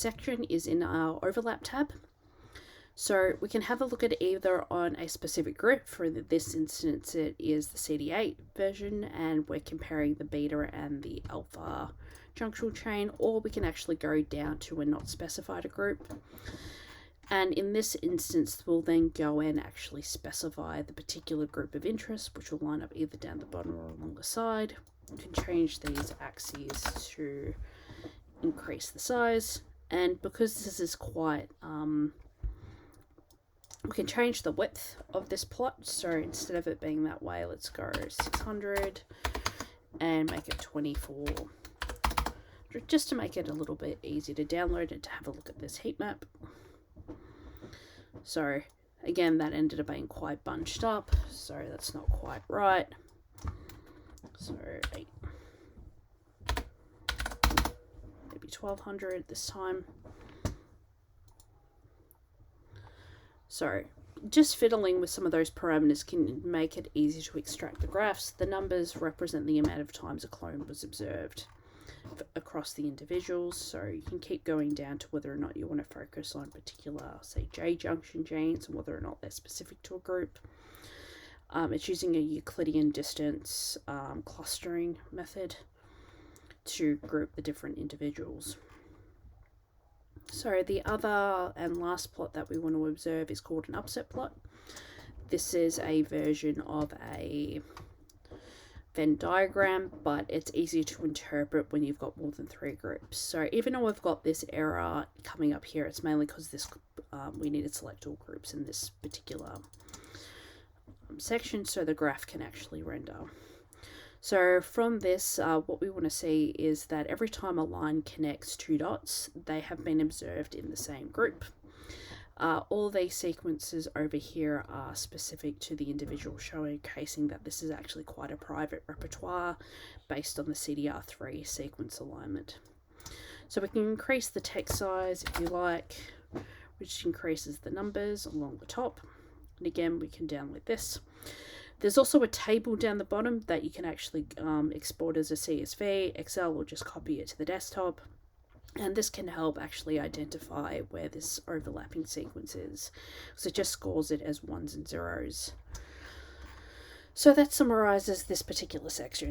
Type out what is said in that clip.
section is in our overlap tab. So we can have a look at either on a specific group. For this instance, it is the CD8 version, and we're comparing the beta and the alpha junctional chain, or we can actually go down to a not specified group. And in this instance, we'll then go and actually specify the particular group of interest, which will line up either down the bottom or along the side. You can change these axes to increase the size. And because this is quite, we can change the width of this plot. So instead of it being that way, let's go 600 and make it 24. Just to make it a little bit easier to download and to have a look at this heat map. So again, that ended up being quite bunched up, so that's not quite right. So 8, maybe 1200 this time. So just fiddling with some of those parameters can make it easy to extract the graphs. The numbers represent the amount of times a clone was observed across the individuals, so you can keep going down to whether or not you want to focus on particular, say, J-junction genes and whether or not they're specific to a group. It's using a Euclidean distance clustering method to group the different individuals. So the other and last plot that we want to observe is called an upset plot. This is a version of a Venn diagram, but it's easier to interpret when you've got more than 3 groups. So even though I've got this error coming up here, it's mainly because this we need to select all groups in this particular section so the graph can actually render. So from this, what we want to see is that every time a line connects 2 dots, they have been observed in the same group. All these sequences over here are specific to the individual, showcasing that this is actually quite a private repertoire based on the CDR3 sequence alignment. So we can increase the text size if you like, which increases the numbers along the top. And again, we can download this. There's also a table down the bottom that you can actually export as a CSV. Excel will just copy it to the desktop. And this can help actually identify where this overlapping sequence is. So it just scores it as 1s and 0s. So that summarizes this particular section.